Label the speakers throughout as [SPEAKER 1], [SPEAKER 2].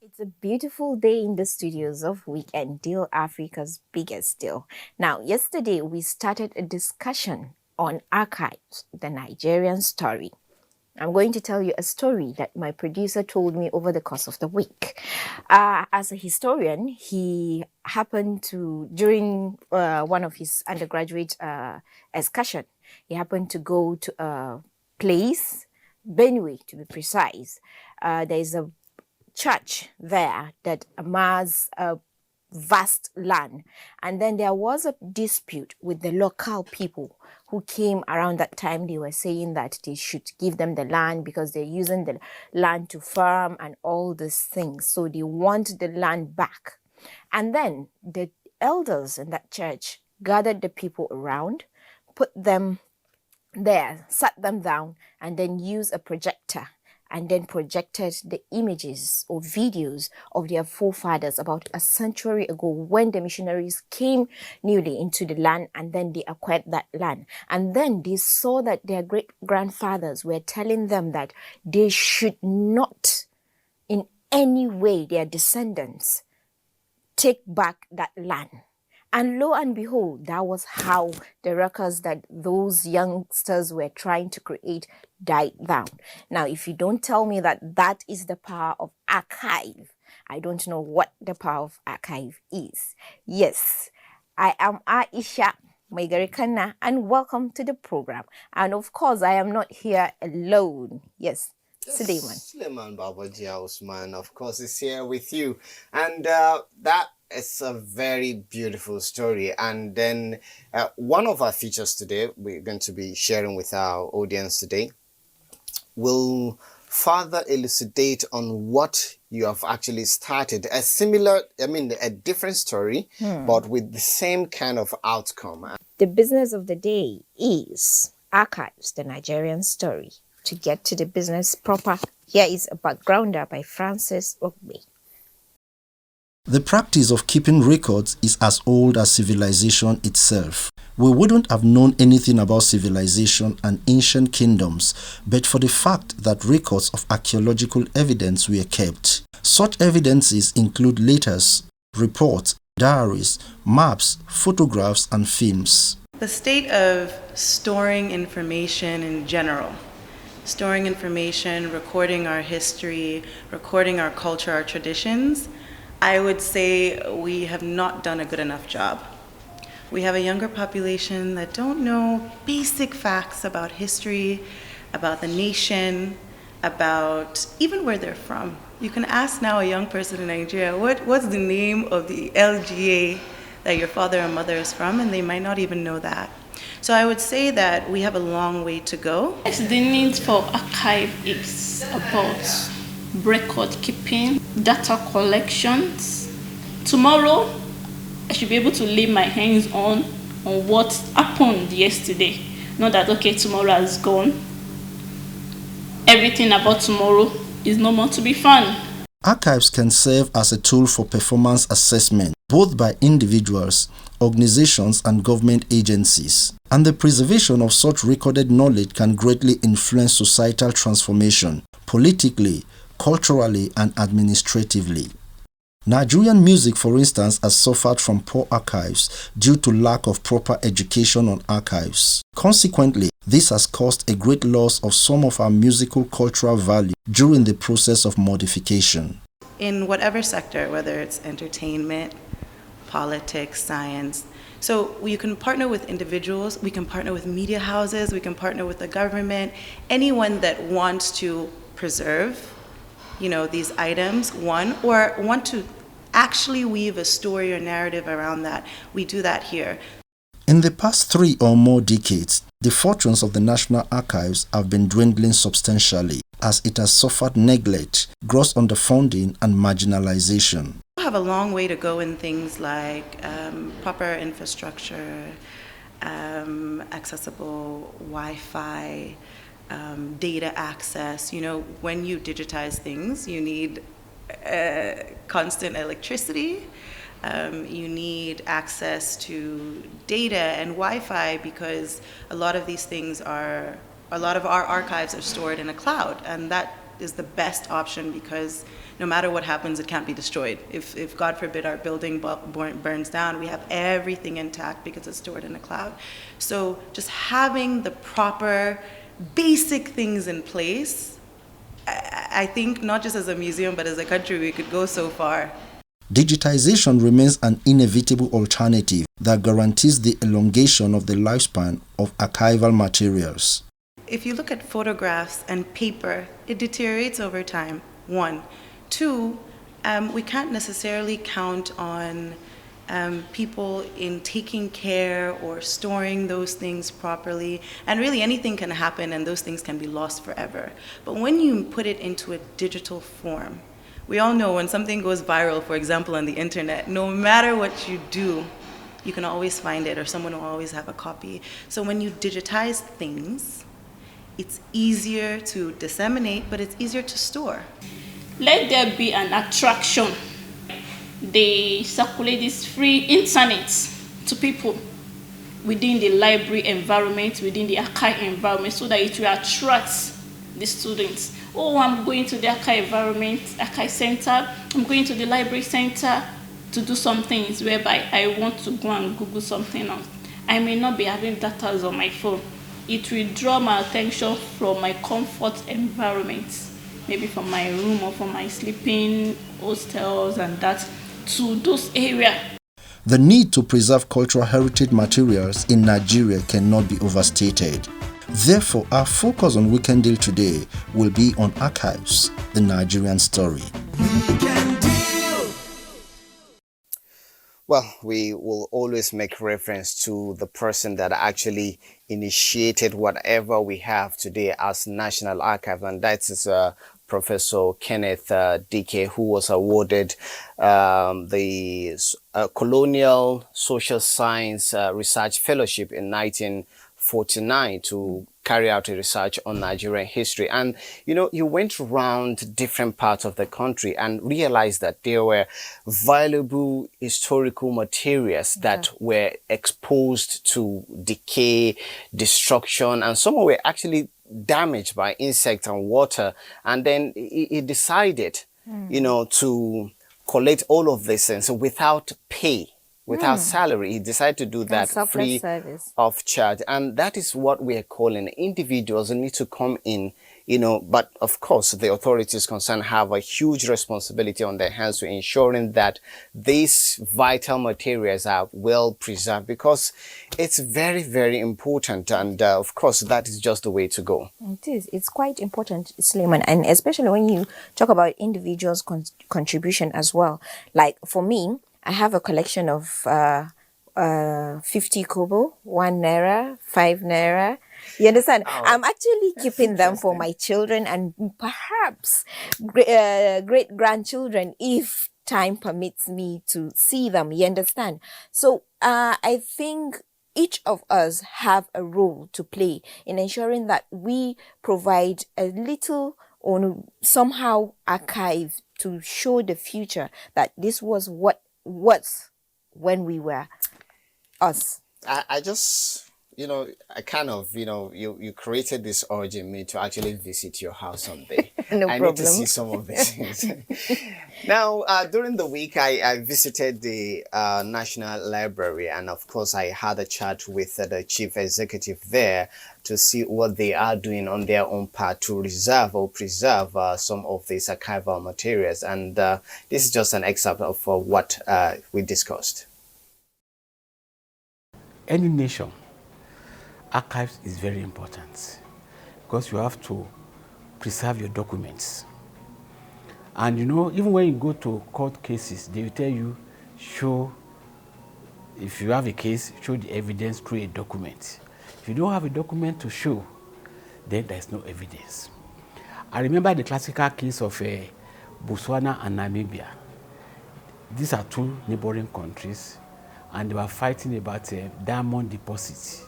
[SPEAKER 1] It's a beautiful day in the studios of Weekend Deal, Africa's biggest deal. Now, yesterday we started a discussion on archives, the Nigerian story. I'm going to tell you a story that my producer told me over the course of the week. As a historian, he happened to, during one of his undergraduate excursion, he happened to go to a place, Benue to be precise. There is a church there that amass a vast land, and then there was a dispute with the local people who came around that time. They were saying that they should give them the land because they're using the land to farm and all these things, so they want the land back. And then the elders in that church gathered the people around, put them there, sat them down, and then used a projector and then projected the images or videos of their forefathers about a century ago when the missionaries came newly into the land, and then they acquired that land. And then they saw that their great-grandfathers were telling them that they should not in any way, their descendants, take back that land. And lo and behold, that was how the records that those youngsters were trying to create died down. Now, if you don't tell me that that is the power of archive, I don't know what the power of archive is. Yes, I am Aisha Maigarikana, and welcome to the program. And of course, I am not here alone. Yes, Suleiman.
[SPEAKER 2] Suleiman Babaji Usman, of course, is here with you. And that is a very beautiful story. And then one of our features today, we're going to be sharing with our audience today, will further elucidate on what you have actually started. A different story, but with the same kind of outcome.
[SPEAKER 1] The business of the day is archives, the Nigerian story. To get to the business proper, here is a backgrounder by Francis Ogbe.
[SPEAKER 3] The practice of keeping records is as old as civilization itself. We wouldn't have known anything about civilization and ancient kingdoms but for the fact that records of archaeological evidence were kept. Such evidences include letters, reports, diaries, maps, photographs, and films.
[SPEAKER 4] The state of storing information in general, storing information, recording our history, recording our culture, our traditions, I would say we have not done a good enough job. We have a younger population that don't know basic facts about history, about the nation, about even where they're from. You can ask now a young person in Nigeria, what's the name of the LGA that your father and mother is from, and they might not even know that. So I would say that we have a long way to go.
[SPEAKER 5] Yes, the need for archive is about record keeping, data collections. Tomorrow, I should be able to lay my hands on what happened yesterday. Not that, okay, tomorrow has gone. Everything about tomorrow is no more to be found.
[SPEAKER 3] Archives can serve as a tool for performance assessment, both by individuals, organizations, and government agencies. And the preservation of such recorded knowledge can greatly influence societal transformation, politically, culturally, and administratively. Nigerian music, for instance, has suffered from poor archives due to lack of proper education on archives. Consequently, this has caused a great loss of some of our musical cultural value during the process of modification.
[SPEAKER 4] In whatever sector, whether it's entertainment, politics, science, so you can partner with individuals, we can partner with media houses, we can partner with the government, anyone that wants to preserve these items, or want to actually weave a story or narrative around that, we do that here.
[SPEAKER 3] In the past 3 or more decades, the fortunes of the National Archives have been dwindling substantially as it has suffered neglect, gross underfunding, and marginalization.
[SPEAKER 4] We have a long way to go in things like proper infrastructure, accessible Wi-Fi, data access. When you digitize things, you need constant electricity. You need access to data and Wi-Fi, because a lot of our archives are stored in a cloud, and that is the best option, because no matter what happens, it can't be destroyed. If God forbid our building burns down, we have everything intact because it's stored in a cloud. So just having the proper basic things in place, I think not just as a museum, but as a country, we could go so far.
[SPEAKER 3] Digitization remains an inevitable alternative that guarantees the elongation of the lifespan of archival materials.
[SPEAKER 4] If you look at photographs and paper, it deteriorates over time, 1. 2, we can't necessarily count on people in taking care or storing those things properly. And really anything can happen and those things can be lost forever. But when you put it into a digital form, we all know when something goes viral, for example, on the internet, no matter what you do, you can always find it, or someone will always have a copy. So when you digitize things, it's easier to disseminate, but it's easier to store.
[SPEAKER 5] Let there be an attraction. They circulate this free internet to people within the library environment, within the archive environment, so that it will attract the students. Oh, I'm going to the archive environment, archive center, I'm going to the library center to do some things whereby I want to go and Google something else. I may not be having data on my phone. It will draw my attention from my comfort environment, maybe from my room or from my sleeping hostels and that, to those areas.
[SPEAKER 3] The need to preserve cultural heritage materials in Nigeria cannot be overstated. Therefore, our focus on Weekend Deal today will be on archives, the Nigerian story.
[SPEAKER 2] Well, we will always make reference to the person that actually initiated whatever we have today as National Archive, and that is Professor Kenneth Dike, who was awarded the Colonial Social Science Research Fellowship in 1949 to carry out a research on Nigerian history. And, you went around different parts of the country and realized that there were valuable historical materials that were exposed to decay, destruction, and some were actually damaged by insects and water. And then he decided, to collect all of these things without pay. Without salary. He decided to do that free of charge. And that is what we are calling individuals who need to come in, but of course the authorities concerned have a huge responsibility on their hands to ensuring that these vital materials are well preserved, because it's very, very important. And of course that is just the way to go.
[SPEAKER 1] It is. It's quite important, Suleiman, and especially when you talk about individuals' contribution as well. Like for me, I have a collection of 50 kobo, 1 naira, 5 naira. You understand? Oh, I'm actually keeping them for my children and perhaps great grandchildren if time permits me to see them. You understand? So I think each of us have a role to play in ensuring that we provide a little or somehow archive to show the future that this was what was when we were us.
[SPEAKER 2] I just, I kind of, you created this urge in me to actually visit your house someday.
[SPEAKER 1] No
[SPEAKER 2] I
[SPEAKER 1] problem.
[SPEAKER 2] need to see some of these things. Now, during the week, I visited the National Library, and of course, I had a chat with the chief executive there to see what they are doing on their own part to reserve or preserve some of these archival materials. And this is just an excerpt of what we discussed.
[SPEAKER 6] Any nation, archives is very important because you have to preserve your documents. And you know, even when you go to court cases, they will tell you, show, if you have a case, show the evidence through a document. If you don't have a document to show, then there's no evidence. I remember the classical case of Botswana and Namibia. These are two neighboring countries, and they were fighting about diamond deposits.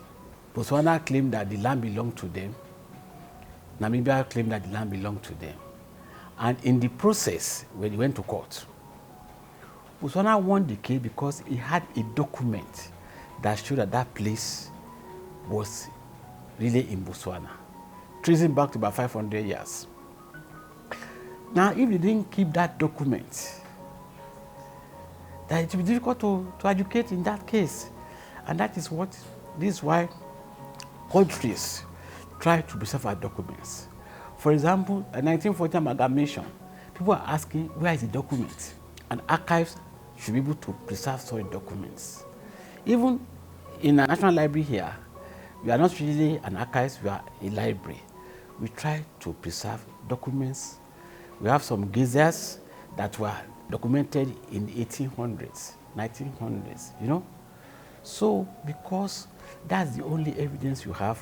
[SPEAKER 6] Botswana claimed that the land belonged to them. Namibia claimed that the land belonged to them. And in the process, when they went to court, Botswana won the case because he had a document that showed that that place was really in Botswana, tracing back to about 500 years. Now, if they didn't keep that document, then it will be difficult to educate in that case. And this is why countries try to preserve our documents. For example, a 1940 amalgamation, people are asking, where is the document? And archives should be able to preserve such documents. Even in a national library here, we are not really an archives, we are a library. We try to preserve documents. We have some geysers that were documented in the 1800s, 1900s, you know? So, because that's the only evidence you have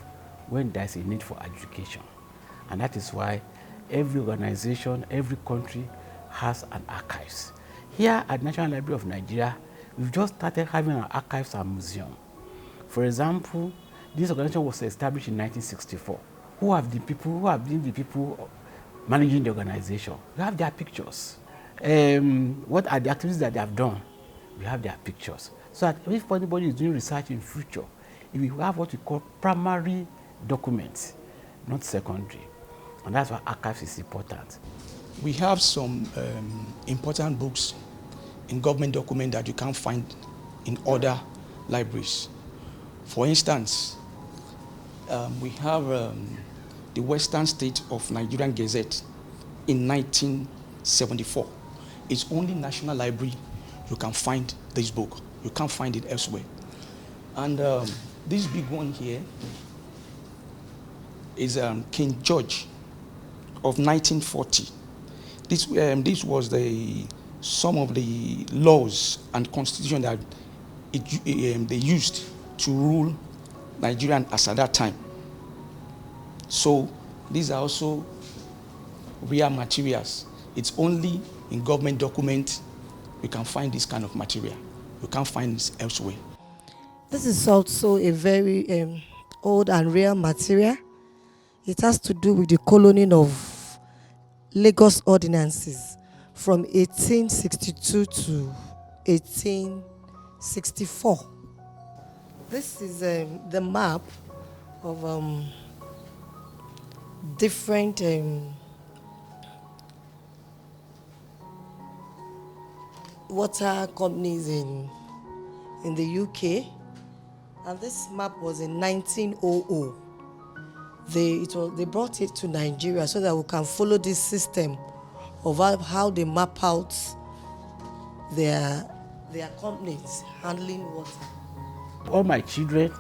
[SPEAKER 6] when there's a need for education. And that is why every organization, every country has an archives. Here at National Library of Nigeria, we've just started having an archives and museum. For example, this organization was established in 1964. Who have been the people managing the organization? We have their pictures. What are the activities that they have done? We have their pictures. So that if anybody is doing research in future, if we have what we call primary documents, not secondary. And that's why archives is important.
[SPEAKER 7] We have some important books in government documents that you can't find in other libraries. For instance, we have the Western State of Nigerian Gazette in 1974. It's only National Library you can find this book. You can't find it elsewhere. And this big one here is King George of 1940. This was some of the laws and constitution that they used to rule Nigeria as at that time. So these are also rare materials. It's only in government documents you can find this kind of material. You can't find this elsewhere.
[SPEAKER 8] This is also a very old and rare material. It has to do with the coloning of Lagos ordinances from 1862 to 1864. This is the map of different water companies in the UK, and this map was in 1900. They brought it to Nigeria so that we can follow this system of how they map out their companies handling water.
[SPEAKER 6] All my children,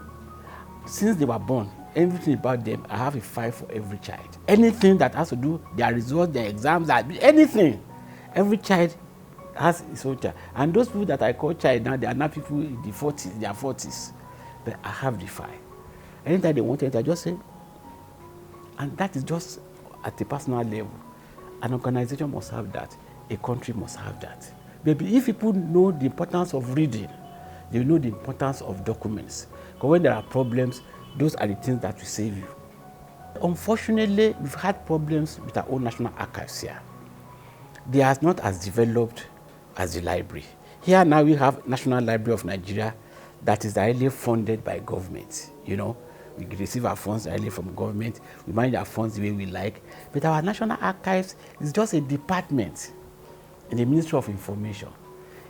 [SPEAKER 6] since they were born, everything about them, I have a file for every child. Anything that has to do, their results, their exams, anything, every child has his own child. And those people that I call child now, they are not people in the 40s, their 40s. But I have the file. Anytime they want it, I just say, and that is just at a personal level. An organization must have that. A country must have that. Maybe if people know the importance of reading, they know the importance of documents. Because when there are problems, those are the things that will save you. Unfortunately, we've had problems with our own national archives here. They are not as developed as the library. Here now we have National Library of Nigeria that is directly funded by government. You know, we receive our funds directly from government. We manage our funds the way we like. But our National Archives is just a department in the Ministry of Information.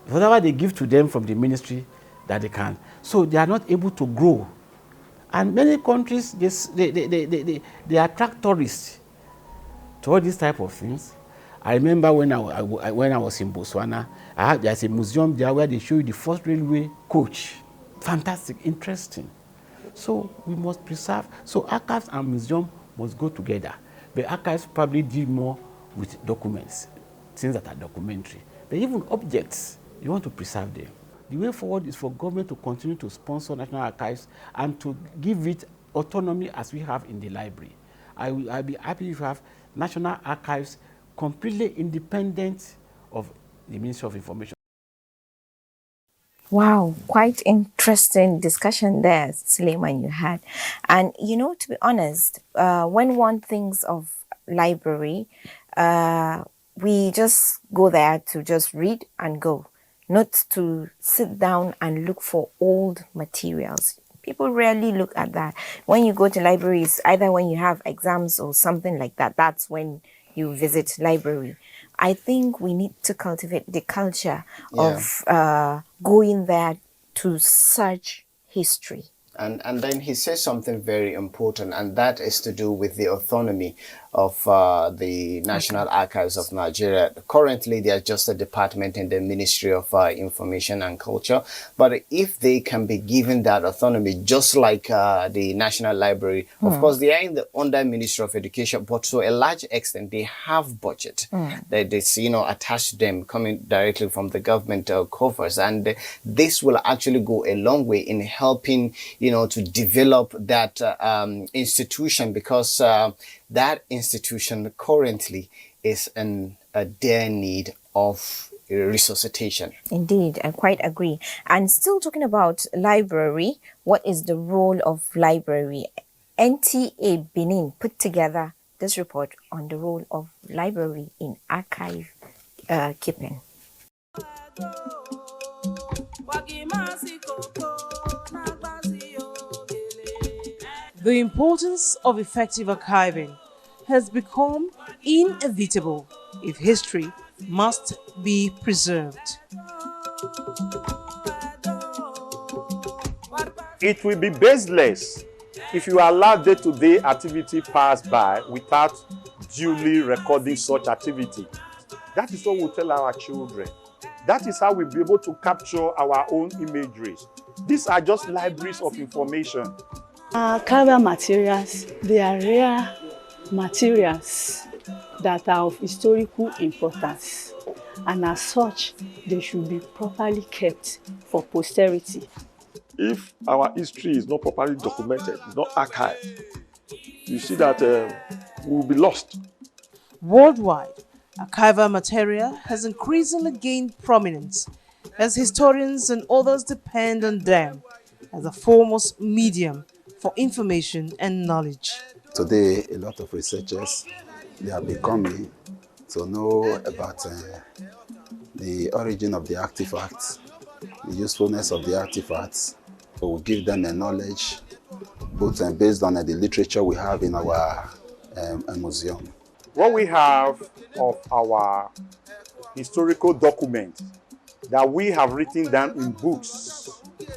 [SPEAKER 6] Whatever they give to them from the ministry, that they can. So they are not able to grow. And many countries, they attract tourists to all these type of things. I remember when I was in Botswana, there's a museum there where they show you the first railway coach. Fantastic, interesting. So we must preserve. So archives and museum must go together. But archives probably deal more with documents. things that are documentary. Then even objects, you want to preserve them. The way forward is for government to continue to sponsor national archives and to give it autonomy as we have in the library. I'll be happy if you have national archives completely independent of the Ministry of Information.
[SPEAKER 1] Wow, quite interesting discussion there, Suleiman, you had. And, to be honest, when one thinks of library, we just go there to just read and go, not to sit down and look for old materials. People rarely look at that. When you go to libraries, either when you have exams or something like that, that's when you visit library. I think we need to cultivate the culture of going there to search history.
[SPEAKER 2] And then he says something very important, and that is to do with the autonomy of the National Archives of Nigeria. Currently, they are just a department in the Ministry of Information and Culture. But if they can be given that autonomy, just like the National Library, of course, they are under Ministry of Education, but to a large extent, they have budget that is, attached to them, coming directly from the government coffers. And this will actually go a long way in helping, to develop that institution, because that institution currently is in a dire need of resuscitation.
[SPEAKER 1] Indeed, I quite agree. And still talking about library, what is the role of library? NTA Benin put together this report on the role of library in archive keeping.
[SPEAKER 9] The importance of effective archiving has become inevitable if history must be preserved.
[SPEAKER 10] It will be baseless if you allow day-to-day activity pass by without duly recording such activity. That is what we tell our children. That is how we'll be able to capture our own imageries. These are just libraries of information.
[SPEAKER 5] Archival materials, they are rare materials that are of historical importance, and as such, they should be properly kept for posterity.
[SPEAKER 10] If our history is not properly documented, it's not archived, you see that we will be lost.
[SPEAKER 9] Worldwide, archival material has increasingly gained prominence as historians and others depend on them as a foremost medium for information and knowledge.
[SPEAKER 11] Today, a lot of researchers, they are becoming to know about the origin of the artifacts, the usefulness of the artifacts. So we give them a knowledge, both based on the literature we have in our museum.
[SPEAKER 10] What we have of our historical documents that we have written down in books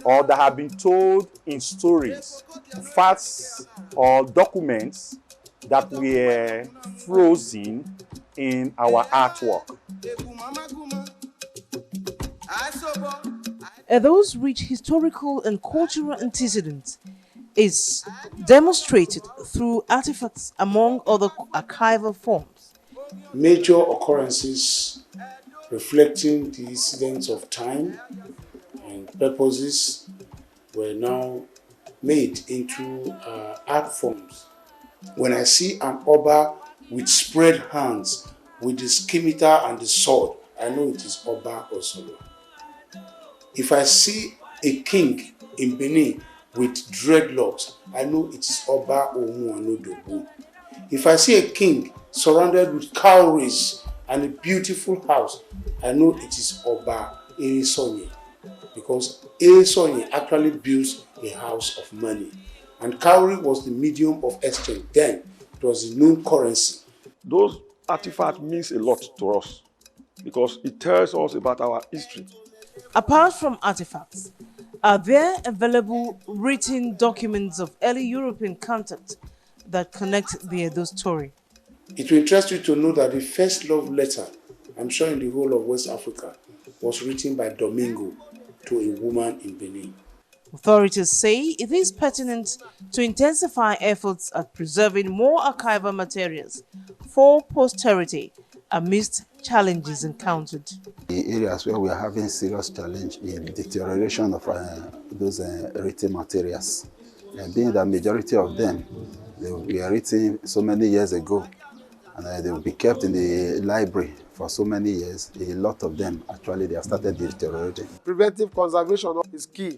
[SPEAKER 10] or that have been told in stories, facts or documents that were frozen in our artwork.
[SPEAKER 9] Those rich historical and cultural antecedents is demonstrated through artifacts among other archival forms.
[SPEAKER 12] Major occurrences reflecting the incidents of time and purposes were now made into art forms. When I see an Oba with spread hands, with the scimitar and the sword, I know it is Oba Osolo. If I see a king in Benin with dreadlocks, I know it is Oba Omuanodobu. If I see a king surrounded with cowries and a beautiful house, I know it is Oba Erisonye, because Erisonye actually built a house of money. And cowrie was the medium of exchange. Then it was the known currency.
[SPEAKER 10] Those artifacts means a lot to us because it tells us about our history.
[SPEAKER 9] Apart from artifacts, are there available written documents of early European contact that connect the Edo story?
[SPEAKER 12] It will interest you to know that the first love letter, I'm sure in the whole of West Africa, was written by Domingo to a woman in Benin.
[SPEAKER 9] Authorities say it is pertinent to intensify efforts at preserving more archival materials for posterity amidst challenges encountered.
[SPEAKER 11] The areas where we are having serious challenge in deterioration of those written materials, and being that majority of them they were written so many years ago, and they will be kept in the library for so many years. A lot of them actually they have started deteriorating.
[SPEAKER 13] Preventive conservation is key.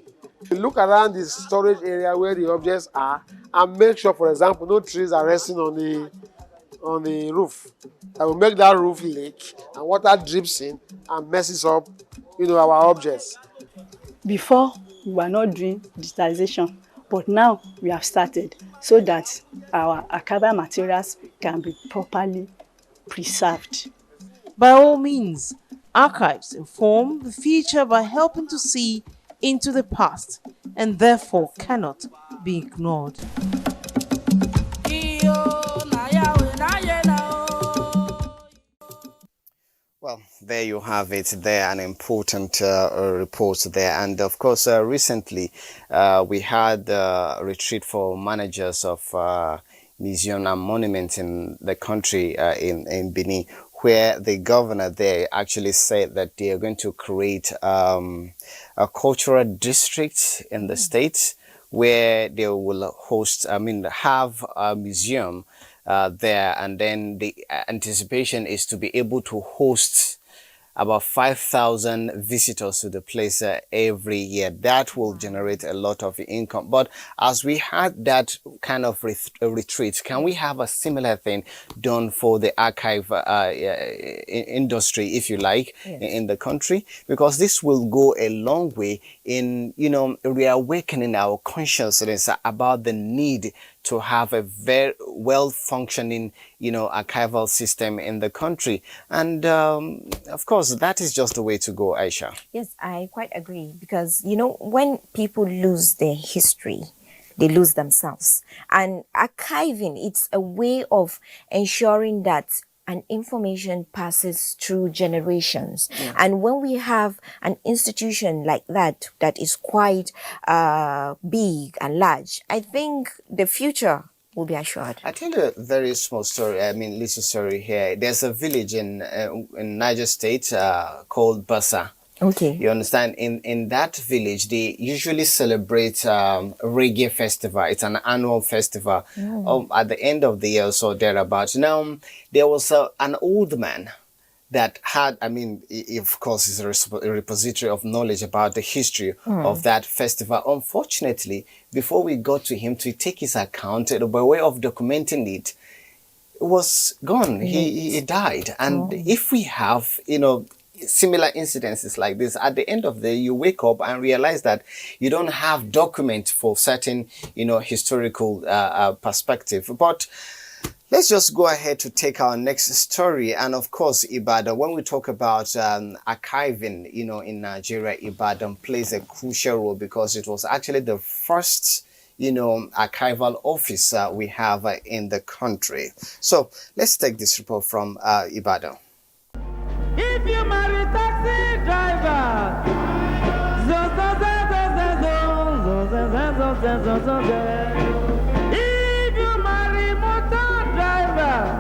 [SPEAKER 13] You look around the storage area where the objects are and make sure, for example, no trees are resting on the roof. That will make that roof leak and water drips in and messes up, our objects.
[SPEAKER 14] Before, we were not doing digitalization, but now we have started so that our archival materials can be properly preserved.
[SPEAKER 9] By all means, archives inform the future by helping to see into the past and therefore cannot be ignored.
[SPEAKER 2] Well, there you have it. There, an important report there. And of course, recently we had a retreat for managers of museum and monuments in the country, in Benin, where the governor there actually said that they are going to create a cultural district in the state where they will host, have a museum there, and then the anticipation is to be able to host about 5,000 visitors to the place every year. That will generate a lot of income. But as we had that kind of retreat, can we have a similar thing done for the archive industry, if you like, in the country? Because this will go a long way in, reawakening our consciousness about the need to have a very well-functioning, archival system in the country. And of course, that is just the way to go, Aisha.
[SPEAKER 1] Yes, I quite agree, because, when people lose their history, they lose themselves. And archiving, it's a way of ensuring that an information passes through generations. Yeah. And when we have an institution like that is quite big and large, I think the future will be assured.
[SPEAKER 2] I'll tell you a very small story, little story here. There's a village in Niger State called Bassa.
[SPEAKER 1] Okay.
[SPEAKER 2] You understand? In that village, they usually celebrate reggae festival. It's an annual festival at the end of the year, so thereabouts. Now, there was an old man that had, of course, is a repository of knowledge about the history of that festival. Unfortunately, before we got to him to take his account, by way of documenting it, it was gone. He died. And if we have, similar incidences like this, at the end of the day, you wake up and realize that you don't have document for certain, historical perspective. But let's just go ahead to take our next story. And of course, Ibadan, when we talk about archiving, in Nigeria, Ibadan plays a crucial role because it was actually the first archival office we have in the country. So let's take this report from Ibadan.
[SPEAKER 15] If you marry taxi driver, if you marry motor driver,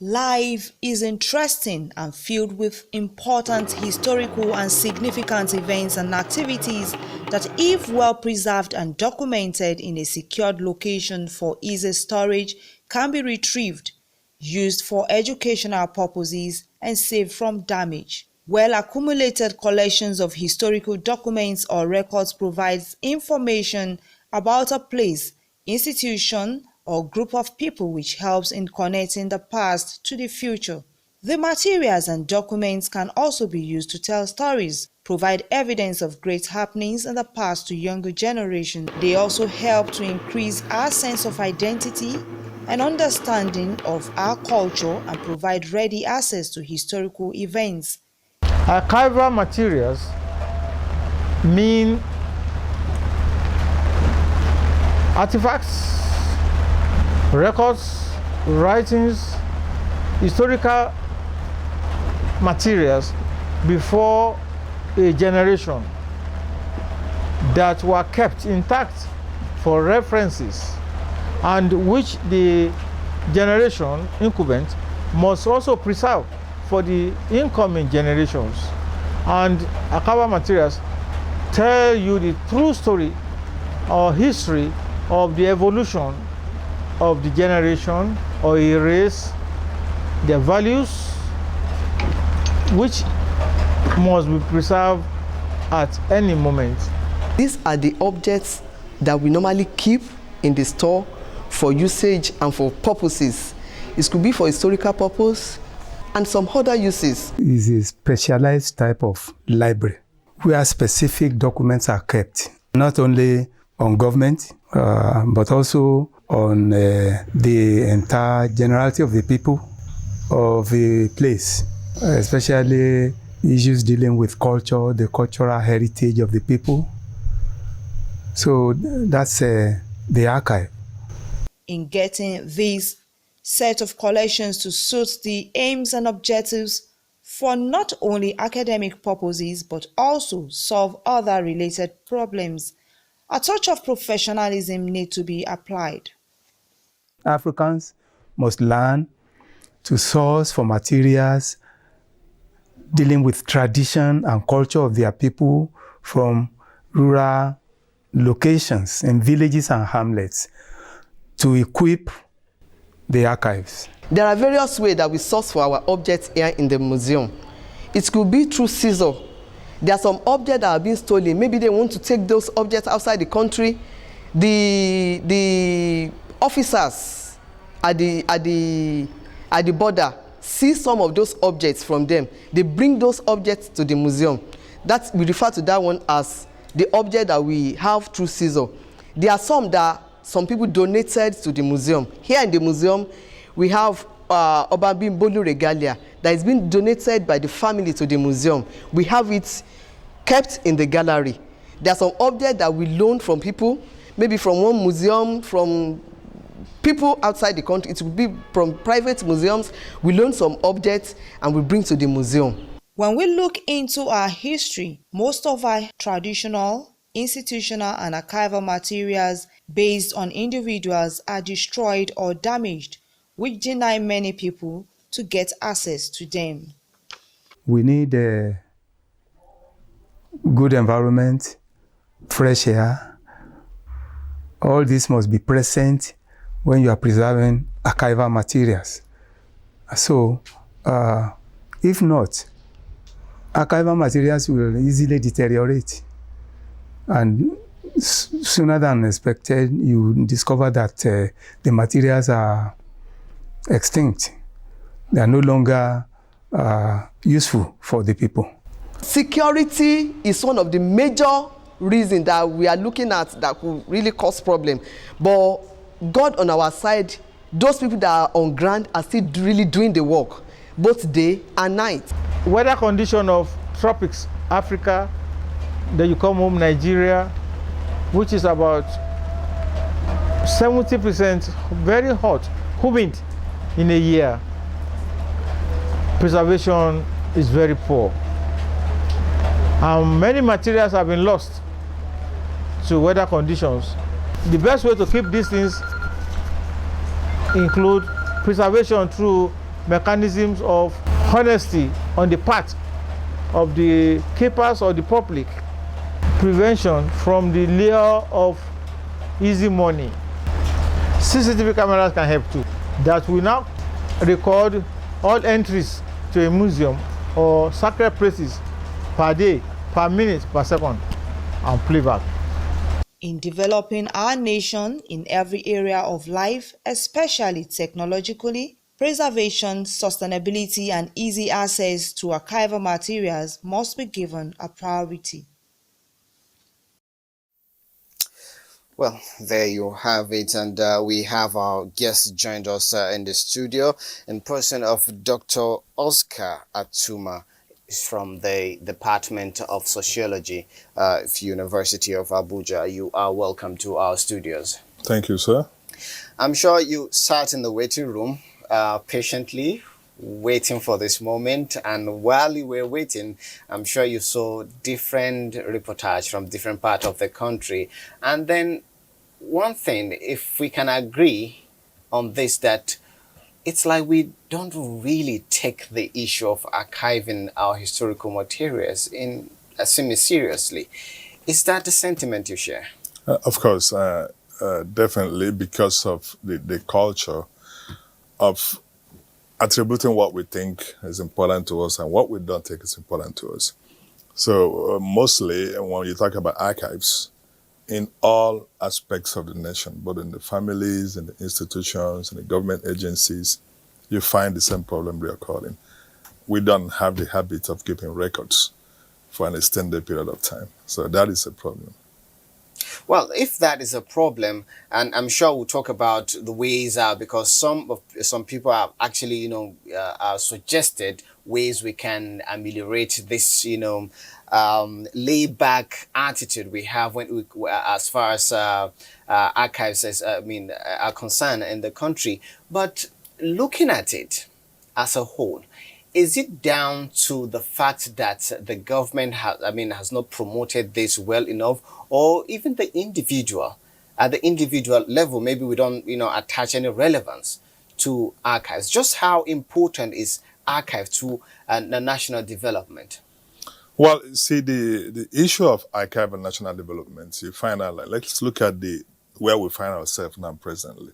[SPEAKER 16] Life is interesting and filled with important historical and significant events and activities that, if well preserved and documented in a secured location for easy storage, can be retrieved, used for educational purposes, and saved from damage. Well-accumulated collections of historical documents or records provides information about a place, institution, or group of people, which helps in connecting the past to the future. The materials and documents can also be used to tell stories, provide evidence of great happenings in the past to younger generations. They also help to increase our sense of identity and understanding of our culture and provide ready access to historical events.
[SPEAKER 15] archival materials mean artifacts, records, writings, historical materials before a generation that were kept intact
[SPEAKER 17] for references, and which the generation incumbent must also preserve for the incoming generations. And archival materials tell you the true story or history of the evolution of the generation or a race, their values, which must be preserved at any moment.
[SPEAKER 18] These are the objects that we normally keep in the store for usage and for purposes. It could be for historical purpose and some other uses.
[SPEAKER 19] It's a specialized type of library where specific documents are kept, not only on government, but also on the entire generality of the people of a place, especially issues dealing with culture, the cultural heritage of the people. So that's the archive.
[SPEAKER 16] In getting this set of collections to suit the aims and objectives for not only academic purposes but also solve other related problems, a touch of professionalism needs to be applied.
[SPEAKER 19] Africans must learn to source for materials dealing with tradition and culture of their people from rural locations in villages and hamlets to equip the archives.
[SPEAKER 18] There are various ways that we source for our objects here in the museum. It could be through seizure. There are some objects that are being stolen. Maybe they want to take those objects outside the country. The officers at the border see some of those objects from them. They bring those objects to the museum. We refer to that one as the object that we have through seizure. There are some that some people donated to the museum. Here in the museum, we have Obabin Bolu regalia that has been donated by the family to the museum. We have it kept in the gallery. There are some objects that we loan from people, maybe from one museum, from people outside the country. It will be from private museums. We loan some objects and we bring to the museum.
[SPEAKER 16] When we look into our history, most of our traditional, institutional, and archival materials based on individuals are destroyed or damaged, which deny many people to get access to them.
[SPEAKER 19] We need a good environment, fresh air. All this must be present when you are preserving archival materials. So, if not, archival materials will easily deteriorate. And sooner than expected, you discover that the materials are extinct. They are no longer useful for the people.
[SPEAKER 18] Security is one of the major reasons that we are looking at that could really cause problem. But God on our side, those people that are on ground are still really doing the work, both day and night.
[SPEAKER 17] Weather condition of tropics, Africa, then you come home, Nigeria, which is about 70% very hot, humid in a year. Preservation is very poor. Many materials have been lost to weather conditions. The best way to keep these things include preservation through mechanisms of honesty on the part of the keepers or the public, prevention from the lure of easy money. CCTV cameras can help too. That will now record all entries to a museum or sacred places per day, per minute, per second, and playback.
[SPEAKER 16] In developing our nation in every area of life, especially technologically, preservation, sustainability, and easy access to archival materials must be given a priority.
[SPEAKER 2] Well, there you have it, and we have our guest joined us in the studio in person of Dr. Oscar Atuma from the Department of Sociology, University of Abuja. You are welcome to our studios.
[SPEAKER 20] Thank you, sir.
[SPEAKER 2] I'm sure you sat in the waiting room patiently waiting for this moment, and while you were waiting, I'm sure you saw different reportages from different parts of the country. And then one thing, if we can agree on this, that it's like we don't really take the issue of archiving our historical materials in seriously. Is that the sentiment you share?
[SPEAKER 20] Of course, definitely, because of the culture of attributing what we think is important to us and what we don't think is important to us. So mostly when you talk about archives, in all aspects of the nation, both in the families, in the institutions, in the government agencies, you find the same problem reoccurring. We don't have the habit of keeping records for an extended period of time. So that is a problem.
[SPEAKER 2] Well, if that is a problem, and I'm sure we'll talk about the ways out, because some people have actually, suggested ways we can ameliorate this, laid back attitude we have when we, as far as archives, are concerned in the country. But looking at it as a whole, is it down to the fact that the government has not promoted this well enough, or even the individual, at the individual level, maybe we don't, attach any relevance to archives? Just how important is archive to the national development?
[SPEAKER 20] Well, see, the issue of archive and national development, you find out, like, let's look at where we find ourselves now presently.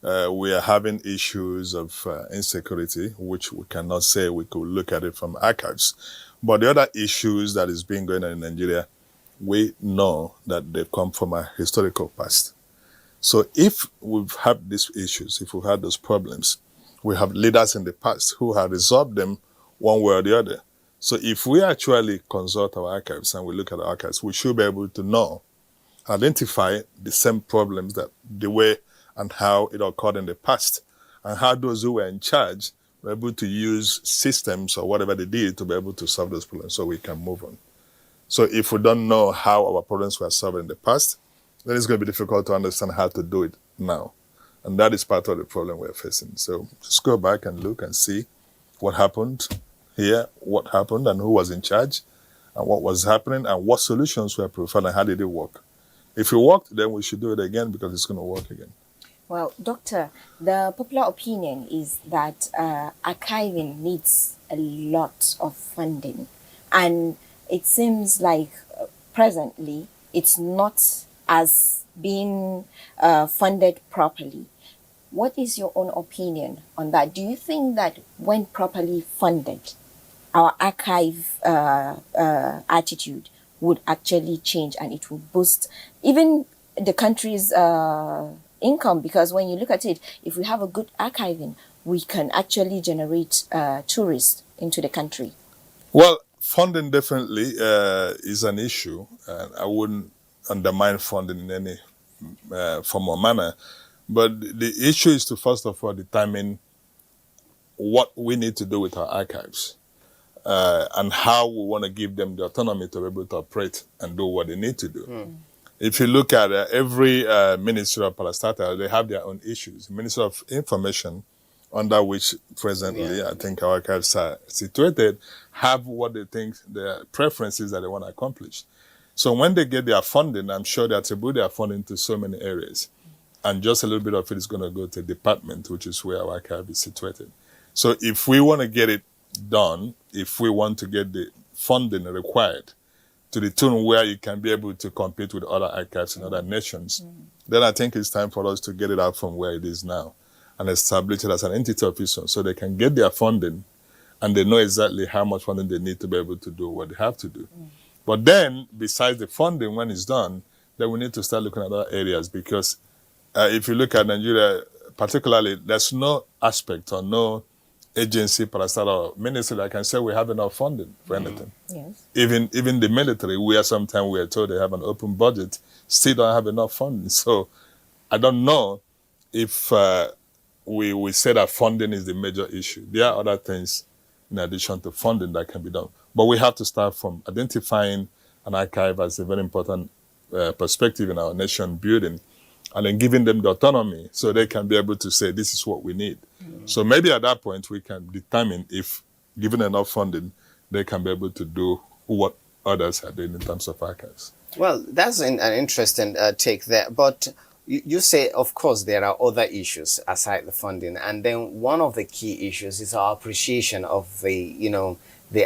[SPEAKER 20] We are having issues of insecurity, which we cannot say we could look at it from archives. But the other issues that is being going on in Nigeria, we know that they come from a historical past. So if we've had these issues, if we've had those problems, we have leaders in the past who have resolved them one way or the other. So if we actually consult our archives and we look at the archives, we should be able to know, identify the same problems that the way and how it occurred in the past, and how those who were in charge were able to use systems or whatever they did to be able to solve those problems so we can move on. So if we don't know how our problems were solved in the past, then it's going to be difficult to understand how to do it now. And that is part of the problem we're facing. So just go back and look and see what happened here, what happened and who was in charge, and what was happening, and what solutions were preferred and how did it work. If it worked, then we should do it again, because it's going to work again.
[SPEAKER 1] Well, Doctor, the popular opinion is that archiving needs a lot of funding. And it seems like presently it's not as being funded properly. What is your own opinion on that? Do you think that when properly funded, our archive attitude would actually change, and it would boost even the country's income? Because when you look at it, if we have a good archiving, we can actually generate tourists into the country.
[SPEAKER 20] Well, funding definitely is an issue, and I wouldn't undermine funding in any form or manner. But the issue is to, first of all, determine what we need to do with our archives and how we want to give them the autonomy to be able to operate and do what they need to do. If you look at every ministry of parastatal, they have their own issues. The Ministry of Information, under which presently I think our archives are situated, have what they think their preferences that they want to accomplish. So when they get their funding, I'm sure they attribute their funding to so many areas. And just a little bit of it is going to go to the department, which is where our archive is situated. So if we want to get it done, if we want to get the funding required to the tune where you can be able to compete with other archives in other nations, then I think it's time for us to get it out from where it is now and establish it as an entity of its own, so they can get their funding and they know exactly how much funding they need to be able to do what they have to do. But then, besides the funding, when it's done, then we need to start looking at other areas, because if you look at Nigeria particularly, there's no aspect or no agency, parastatal ministry that can say we have enough funding for anything.
[SPEAKER 1] Yes.
[SPEAKER 20] Even the military, where sometimes we are told they have an open budget, still don't have enough funding. So I don't know if we say that funding is the major issue. There are other things in addition to funding that can be done. But we have to start from identifying an archive as a very important perspective in our nation building, and then giving them the autonomy so they can be able to say, this is what we need. So maybe at that point, we can determine if, given enough funding, they can be able to do what others are doing in terms of archives.
[SPEAKER 2] Well, that's an interesting take there. But you say, of course, there are other issues aside the funding, and then one of the key issues is our appreciation of the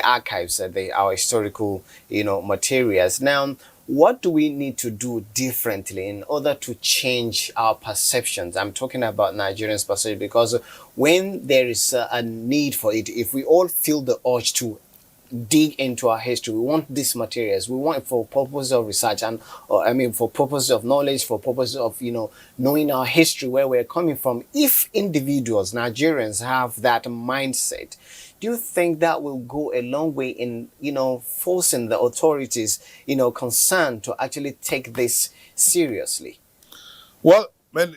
[SPEAKER 2] archives, our historical, materials. Now, what do we need to do differently in order to change our perceptions? I'm talking about Nigerians' perception because when there is a need for it, if we all feel the urge to dig into our history, we want these materials, we want it for purposes of research and or, I mean for purposes of knowledge, for purposes of knowing our history, where we're coming from. If individuals, Nigerians, have that mindset, do you think that will go a long way in forcing the authorities concerned to actually take this seriously?
[SPEAKER 20] Well, man,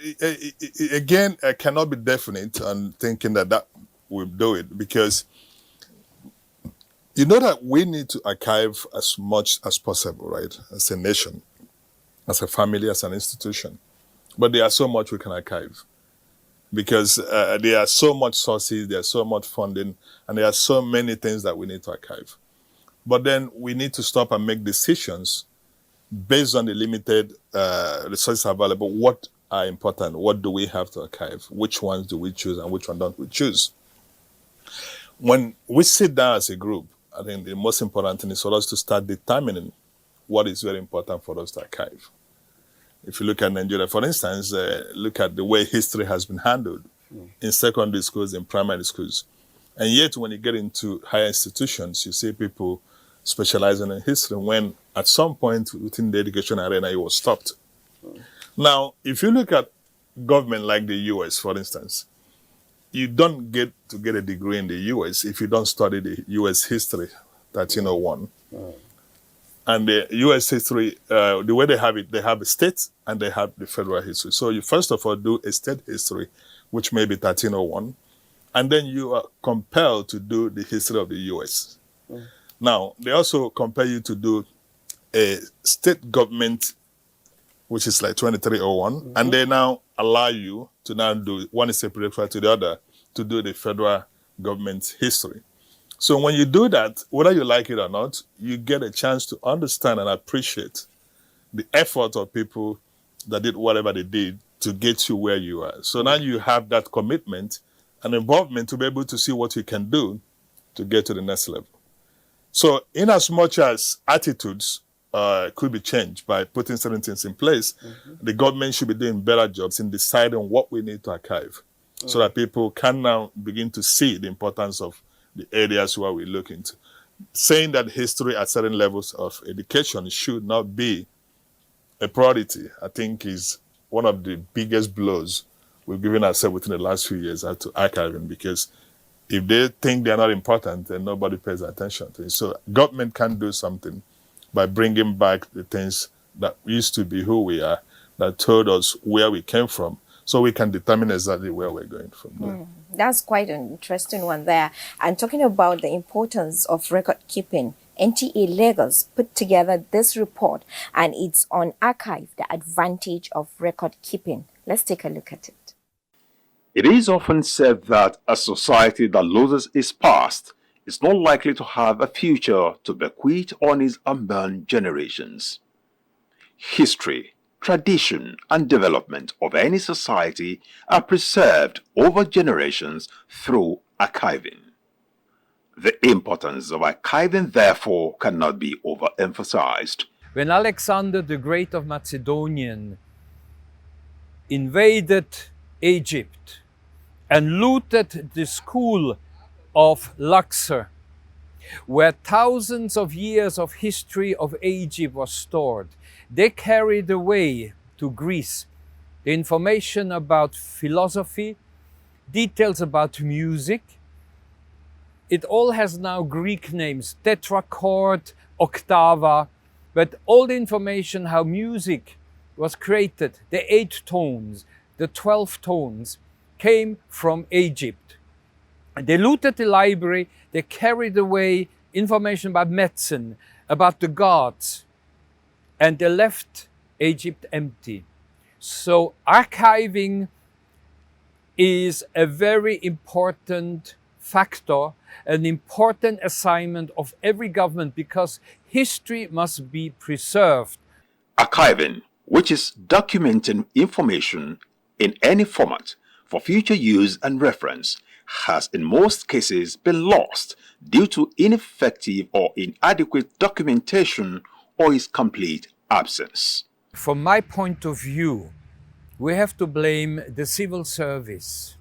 [SPEAKER 20] again, I cannot be definite on thinking that will do it, because you know that we need to archive as much as possible, right? As a nation, as a family, as an institution. But there are so much we can archive, because there are so much sources, there are so much funding, and there are so many things that we need to archive. But then we need to stop and make decisions based on the limited resources available. What are important? What do we have to archive? Which ones do we choose and which one don't we choose? When we sit down as a group, I think the most important thing is for us to start determining what is very important for us to archive. If you look at Nigeria, for instance, look at the way history has been handled in secondary schools, in primary schools. And yet when you get into higher institutions, you see people specializing in history when at some point within the education arena, it was stopped. Now, if you look at government like the US, for instance, you don't get to get a degree in the US if you don't study the US history, 1301. And the US history, the way they have it, they have a state and they have the federal history. So you first of all do a state history, which may be 1301, and then you are compelled to do the history of the US. Now, they also compel you to do a state government, which is like 2301, and they now allow you to now do, one is separate to the other, to do the federal government history. So when you do that, whether you like it or not, you get a chance to understand and appreciate the effort of people that did whatever they did to get you where you are. So now you have that commitment and involvement to be able to see what you can do to get to the next level. So in as much as attitudes could be changed by putting certain things in place, the government should be doing better jobs in deciding what we need to archive, so that people can now begin to see the importance of the areas where we look into. Saying that history at certain levels of education should not be a priority, I think, is one of the biggest blows we've given ourselves within the last few years to archiving, because if they think they're not important, then nobody pays attention to it. So government can do something by bringing back the things that used to be who we are, that told us where we came from, so we can determine exactly where we're going from there.
[SPEAKER 1] That's quite an interesting one there. And talking about the importance of record keeping, NTA Lagos put together this report, and it's on Archive, the advantage of record keeping. Let's take a look at it.
[SPEAKER 21] It is often said that a society that loses its past is not likely to have a future to bequeath on its unborn generations. History, tradition, and development of any society are preserved over generations through archiving. The importance of archiving, therefore, cannot be overemphasized.
[SPEAKER 22] When Alexander the Great of Macedonian invaded Egypt and looted the school of Luxor, where thousands of years of history of Egypt was stored, they carried away to Greece the information about philosophy, details about music. It all has now Greek names, tetrachord, octava, but all the information how music was created, the 8 tones, the 12 tones, came from Egypt. They looted the library, they carried away information about medicine, about the gods, and they left Egypt empty. So archiving is a very important factor, an important assignment of every government, because history must be preserved.
[SPEAKER 21] Archiving, which is documenting information in any format for future use and reference, has in most cases been lost due to ineffective or inadequate documentation or its complete absence.
[SPEAKER 22] From my point of view, we have to blame the civil service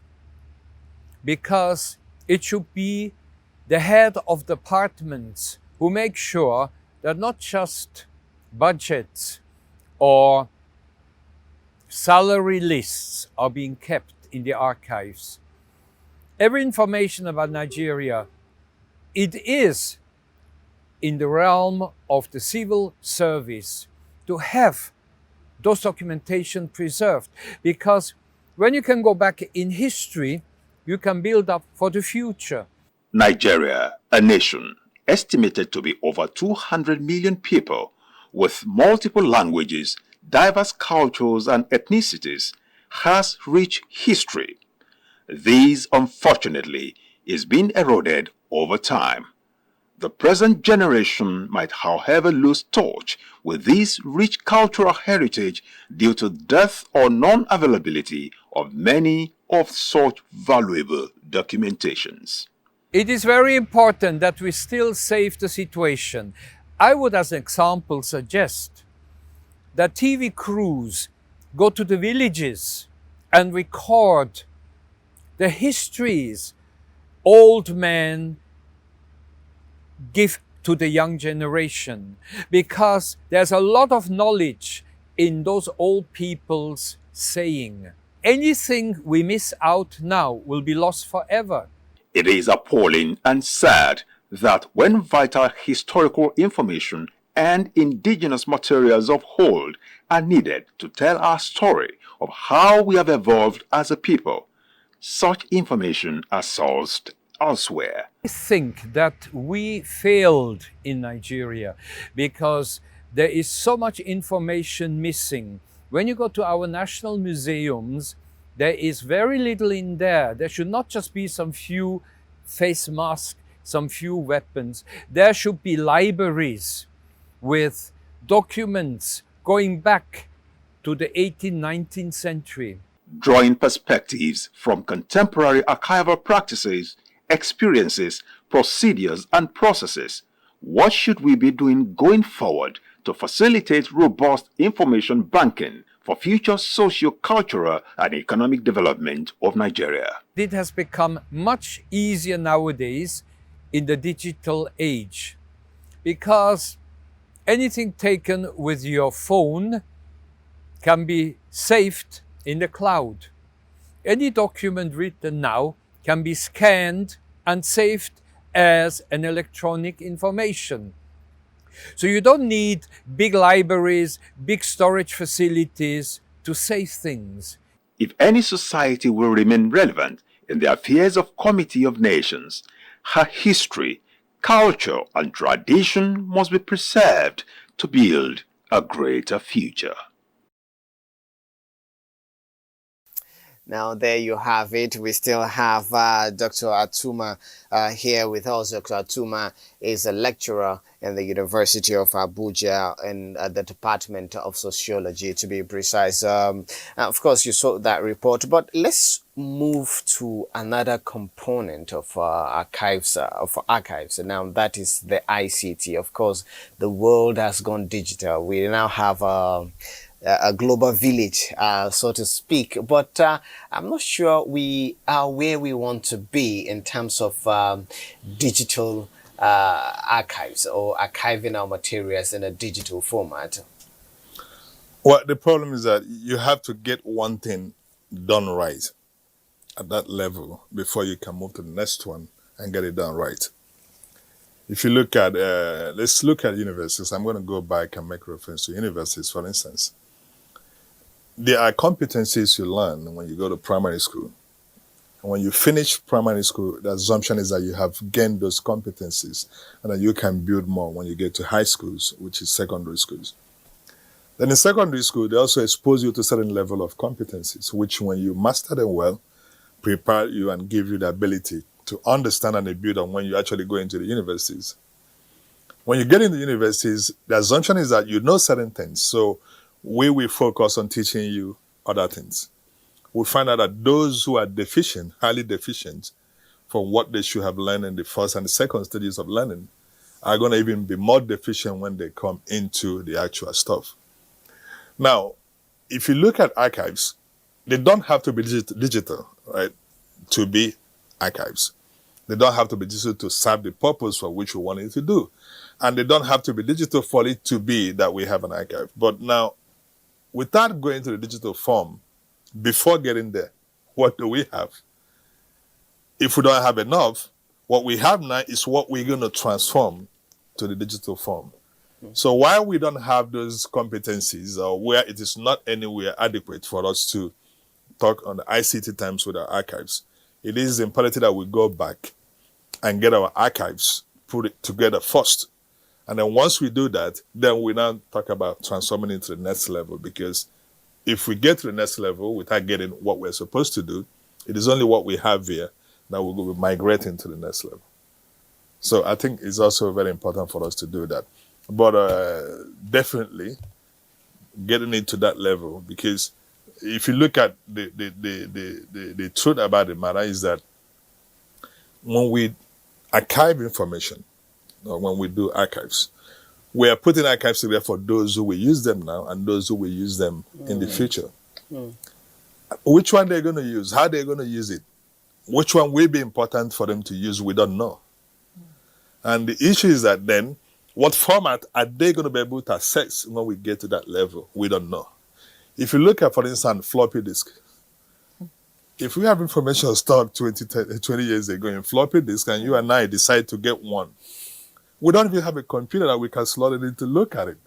[SPEAKER 22] because it should be the head of departments who make sure that not just budgets or salary lists are being kept in the archives. Every information about Nigeria, it is in the realm of the civil service to have those documentation preserved, because when you can go back in history, you can build up for the future.
[SPEAKER 21] Nigeria, a nation estimated to be over 200 million people with multiple languages, diverse cultures and ethnicities, has rich history. This, unfortunately, is being eroded over time. The present generation might, however, lose touch with this rich cultural heritage due to death or non-availability of many of such valuable documentations.
[SPEAKER 22] It is very important that we still save the situation. I would, as an example, suggest that TV crews go to the villages and record the histories old men give to the young generation, because there's a lot of knowledge in those old people's saying. Anything we miss out now will be lost forever.
[SPEAKER 21] It is appalling and sad that when vital historical information and indigenous materials of old are needed to tell our story of how we have evolved as a people, such information are sourced elsewhere.
[SPEAKER 22] I think that we failed in Nigeria because there is so much information missing. When you go to our national museums, there is very little in there. There should not just be some few face masks, some few weapons. There should be libraries with documents going back to the 18th, 19th century.
[SPEAKER 21] Drawing perspectives from contemporary archival practices, experiences, procedures, and processes, what should we be doing going forward to facilitate robust information banking for future socio-cultural and economic development of Nigeria?
[SPEAKER 22] It has become much easier nowadays in the digital age because anything taken with your phone can be saved in the cloud. Any document written now can be scanned and saved as an electronic information. So you don't need big libraries, big storage facilities to save things.
[SPEAKER 21] If any society will remain relevant in the affairs of Committee of Nations, her history, culture, and tradition must be preserved to build a greater future.
[SPEAKER 2] Now, there you have it. We still have Dr. Atuma here with us. Dr. Atuma is a lecturer in the University of Abuja in the Department of Sociology, to be precise. Of course, you saw that report, but let's move to another component of archives. Now, that is the ICT. Of course, the world has gone digital. We now have a global village, so to speak, but I'm not sure we are where we want to be in terms of digital archives or archiving our materials in a digital format.
[SPEAKER 20] Well, the problem is that you have to get one thing done right at that level before you can move to the next one and get it done right. If you look at, let's look at universities. I'm going to go back and make reference to universities, for instance. There are competencies you learn when you go to primary school. And when you finish primary school, the assumption is that you have gained those competencies and that you can build more when you get to high schools, which is secondary schools. Then in secondary school, they also expose you to a certain level of competencies, which when you master them well, prepare you and give you the ability to understand and build on when you actually go into the universities. When you get into universities, the assumption is that you know certain things. So we will focus on teaching you other things. We find out that those who are deficient, highly deficient, from what they should have learned in the first and the second stages of learning, are going to even be more deficient when they come into the actual stuff. Now, if you look at archives, they don't have to be digital, right, to be archives. They don't have to be digital to serve the purpose for which we want it to do. And they don't have to be digital for it to be that we have an archive. But now, without going to the digital form, before getting there, what do we have? If we don't have enough, what we have now is what we're going to transform to the digital form. So while we don't have those competencies, or where it is not anywhere adequate for us to talk on the ICT times with our archives, it is imperative that we go back and get our archives, put it together first. And then once we do that, then we now talk about transforming into the next level. Because if we get to the next level without getting what we're supposed to do, it is only what we have here that will be migrating to the next level. So I think it's also very important for us to do that. But definitely getting into that level, because if you look at the truth about the matter is that when we archive information, or when we do archives, we are putting archives together for those who will use them now and those who will use them in the future. Which one they're going to use, how they're going to use it, which one will be important for them to use, we don't know. And the issue is that then, what format are they going to be able to access when we get to that level? We don't know. If you look at, for instance, floppy disk, if we have information stored 20 years ago in floppy disk and you and I decide to get one, we don't even have a computer that we can slot it in to look at it.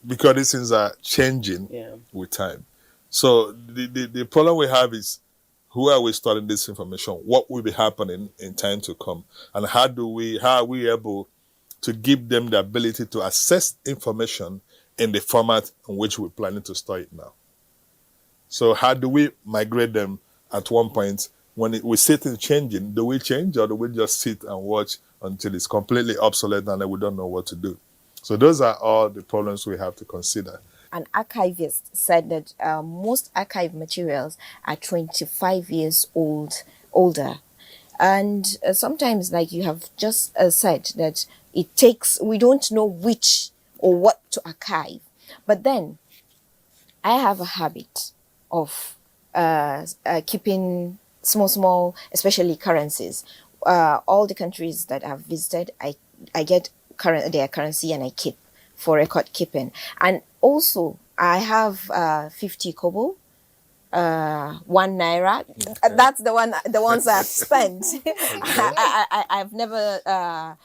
[SPEAKER 20] Because these things are changing with time. So the problem we have is, who are we storing this information? What will be happening in time to come? And how are we able to give them the ability to access information in the format in which we're planning to store it now? So how do we migrate them at one point when we see things changing? Do we change, or do we just sit and watch until it's completely obsolete and then we don't know what to do? So those are all the problems we have to consider.
[SPEAKER 1] An archivist said that most archive materials are 25 years older. And sometimes, like you have just said, that we don't know which or what to archive. But then I have a habit of keeping small, especially currencies. All the countries that I've visited, I get their currency and I keep for record keeping. And also, I have 50 kobo, 1 naira. That's the ones I've spent. I've never, I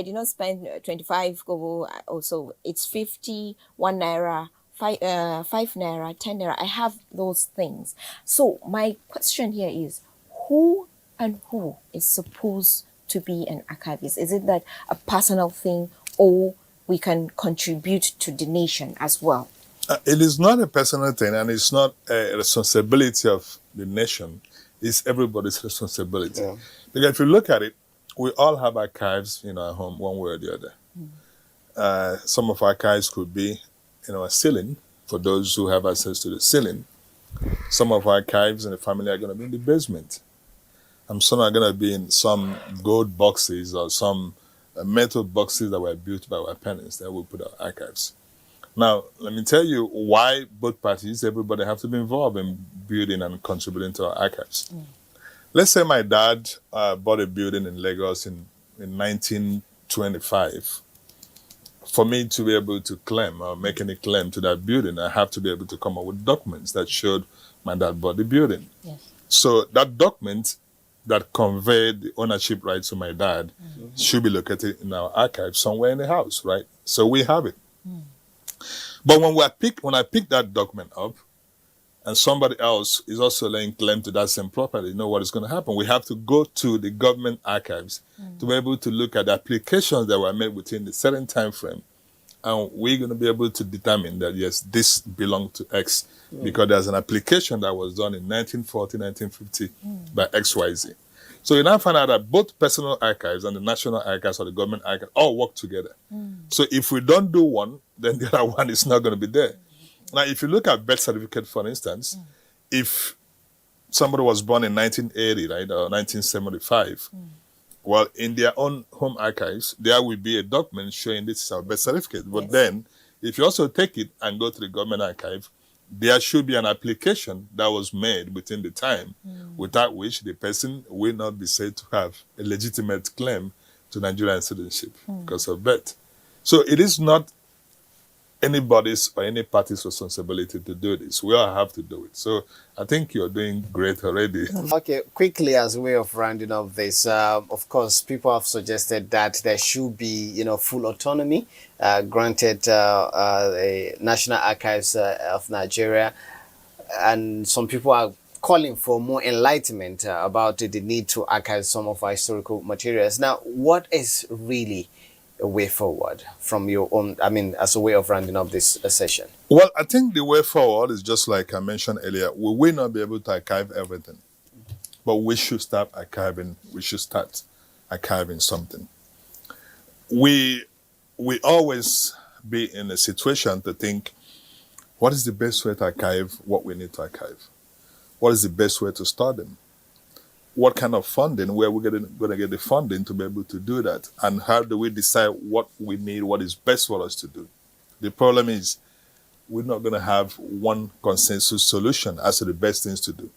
[SPEAKER 1] did not spend 25 kobo. Also, it's 50, 1 naira, 5 naira, 10 naira. I have those things. So my question here is, who is supposed to be an archivist? Is it that a personal thing, or we can contribute to the nation as well?
[SPEAKER 20] It is not a personal thing, and it's not a responsibility of the nation. It's everybody's responsibility. Yeah. Because if you look at it, we all have archives in our home, one way or the other. Some of our archives could be in our ceiling, for those who have access to the ceiling. Some of our archives in the family are going to be in the basement. And some are going to be in some gold boxes or some metal boxes that were built by our parents that we put our archives. Now, let me tell you why both parties, everybody have to be involved in building and contributing to our archives. Let's say my dad bought a building in Lagos in 1925. For me to be able to claim or make any claim to that building, I have to be able to come up with documents that showed my dad bought the building. Yes. So that document that conveyed the ownership rights to my dad should be located in our archive somewhere in the house, right? So we have it. But when I pick that document up, and somebody else is also laying claim to that same property, you know what is going to happen? We have to go to the government archives to be able to look at the applications that were made within the certain time frame. And we're going to be able to determine that, yes, this belonged to X, because there's an application that was done in 1940, 1950 by XYZ. So you now find out that both personal archives and the national archives or the government archives all work together. So if we don't do one, then the other one is not going to be there. Now, if you look at birth certificate, for instance, if somebody was born in 1980, right, or 1975, well, in their own home archives, there will be a document showing this is our birth certificate. But then, if you also take it and go to the government archive, there should be an application that was made within the time, without which the person will not be said to have a legitimate claim to Nigerian citizenship because of birth. So it is not anybody's or any party's responsibility to do this. We all have to do it. So I think you're doing great already.
[SPEAKER 2] Okay, quickly as a way of rounding up this, of course, people have suggested that there should be, full autonomy granted the National Archives of Nigeria, and some people are calling for more enlightenment about the need to archive some of our historical materials. Now, what is really a way forward from your own, as a way of rounding up this session?
[SPEAKER 20] Well, I think the way forward is just like I mentioned earlier. We will not be able to archive everything, but we should start archiving. We should start archiving something. We always be in a situation to think, what is the best way to archive what we need to archive? What is the best way to start them? What kind of funding, where we're going to get the funding to be able to do that? And how do we decide what we need, what is best for us to do? The problem is we're not going to have one consensus solution as to the best things to do.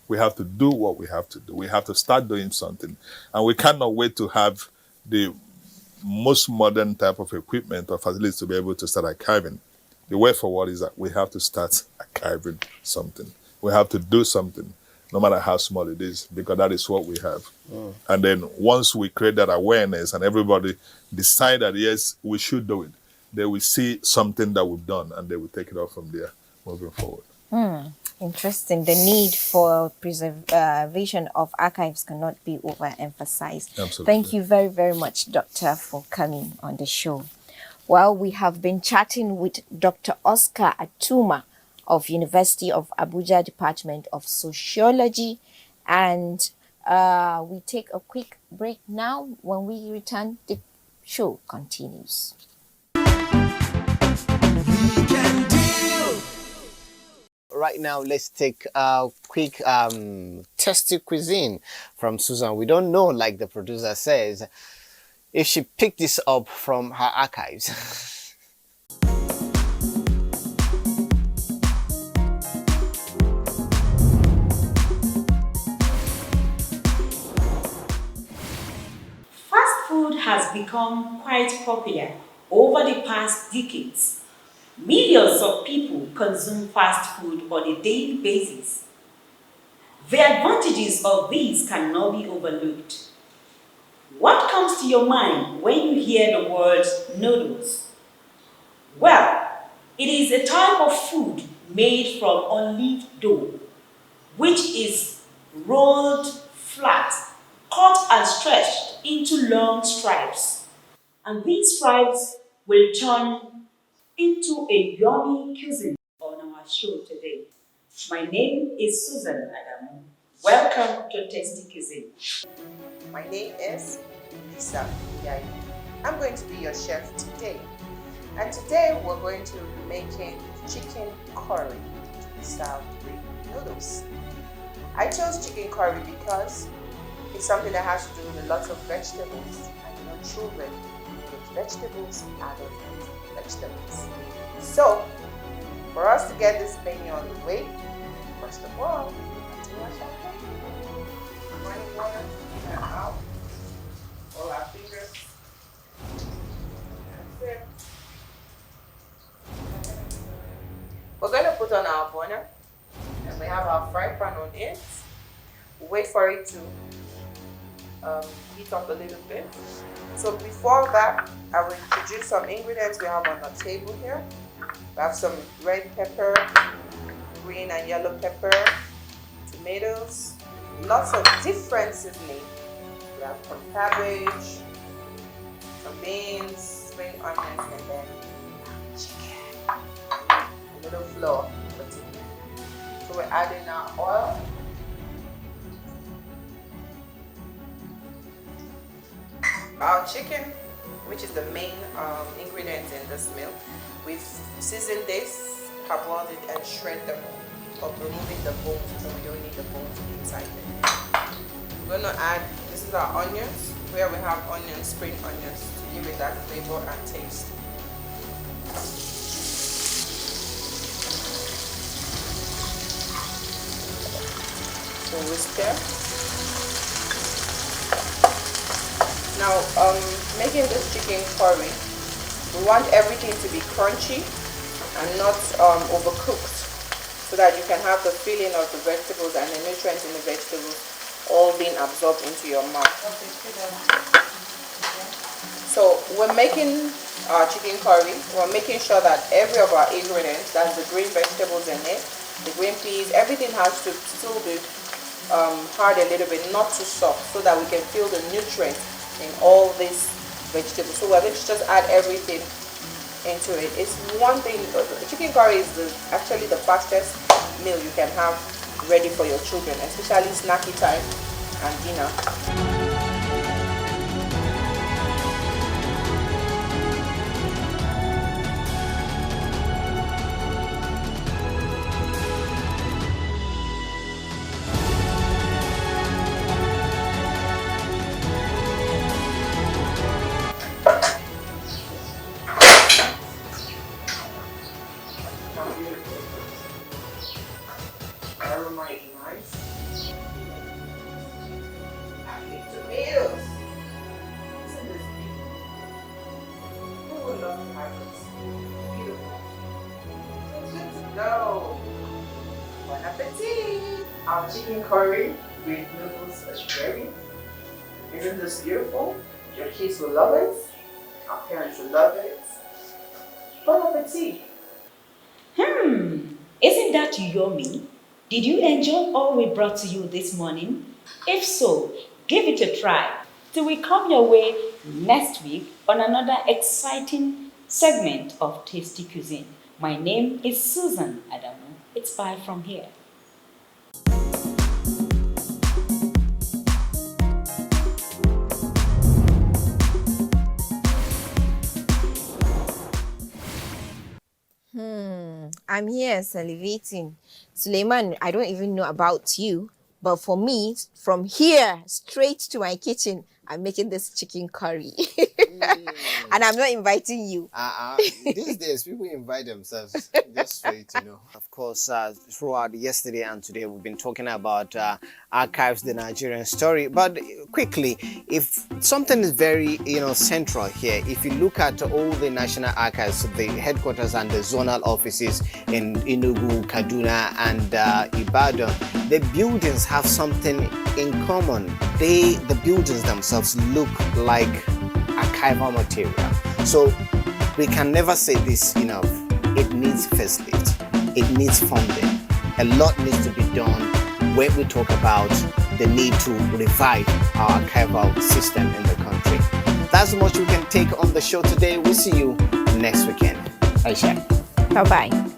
[SPEAKER 20] We have to do what we have to do. We have to start doing something. And we cannot wait to have the most modern type of equipment or facilities to be able to start archiving. The way forward is that we have to start archiving something. We have to do something, no matter how small it is, because that is what we have. And then once we create that awareness and everybody decide that, yes, we should do it, they will see something that we've done and they will take it off from there moving forward.
[SPEAKER 1] Interesting. The need for preservation of archives cannot be overemphasized.
[SPEAKER 20] Absolutely.
[SPEAKER 1] Thank you very, very much, Doctor, for coming on the show. Well, we have been chatting with Dr. Oscar Atuma of University of Abuja Department of Sociology, and we take a quick break now. When we return, the show continues.
[SPEAKER 2] Right now, let's take a quick tasty cuisine from Susan. We don't know, like the producer says, if she picked this up from her archives.
[SPEAKER 3] Fast food has become quite popular over the past decades. Millions of people consume fast food on a daily basis. The advantages of these cannot be overlooked. What comes to your mind when you hear the word noodles? Well, it is a type of food made from unleavened dough, which is rolled flat, cut and stretched into long stripes. And these stripes will turn into a yummy cuisine on our show today. My name is Susan Adamu. Welcome to Tasty Cuisine.
[SPEAKER 4] My name is Lisa Yai. I'm going to be your chef today. And today we're going to be making chicken curry served with noodles. I chose chicken curry because it's something that has to do with a lot of vegetables, and children eat vegetables, adults eat vegetables. So, for us to get this menu on the way, first of all, let's wash our hands. Running water, and out. All our fingers. That's it. We're going to put on our burner, and we have our fry pan on it. We'll wait for it to heat up a little bit. So before that, I will introduce some ingredients we have on the table here. We have some red pepper, green and yellow pepper, tomatoes, lots of different seasoning. We have some cabbage, some beans, spring onions, and then chicken. A little flour for chicken. So we're adding our oil. our chicken, which is the main ingredient in this meal. We've seasoned this, parboiled it, and shred them of removing the bones, because we don't need the bones inside it. We're gonna add, this is our onions, where we have onions, spring onions, to give it that flavor and taste. So we stir. Now, making this chicken curry, we want everything to be crunchy and not overcooked, so that you can have the feeling of the vegetables and the nutrients in the vegetables all being absorbed into your mouth. So we're making our chicken curry. We're making sure that every of our ingredients, that's the green vegetables in it, the green peas, everything has to still be hard a little bit, not too soft, so that we can feel the nutrients in all these vegetables. So we're going to just add everything into it. It's one thing, chicken curry is actually the fastest meal you can have ready for your children, especially snacky time and dinner. Aroma is nice. Tomatoes. Isn't this beautiful? Who would love to have this? Beautiful. So it's good to go. Bon appetit. Our chicken curry with noodles is ready. Isn't this beautiful? Your kids will love it. Our parents will love it. Bon appetit.
[SPEAKER 3] Isn't that yummy? Did you enjoy all we brought to you this morning? If so, give it a try. Till we come your way next week on another exciting segment of Tasty Cuisine. My name is Susan Adamu. It's bye from here.
[SPEAKER 1] I'm here salivating. Suleiman, I don't even know about you, but for me, from here straight to my kitchen, I'm making this chicken curry. And I'm not inviting you.
[SPEAKER 2] These days, people invite themselves, just for you to know. Of course, throughout yesterday and today, we've been talking about Archives, the Nigerian story. But quickly, if something is very, central here, if you look at all the National Archives, the headquarters and the zonal offices in Enugu, Kaduna, and Ibadan, the buildings have something in common. The buildings themselves look like archival material. So we can never say this enough. It needs facelift. It needs funding. A lot needs to be done when we talk about the need to revive our archival system in the country. That's much we can take on the show today. We'll see you next weekend. Aisha.
[SPEAKER 1] Bye-bye.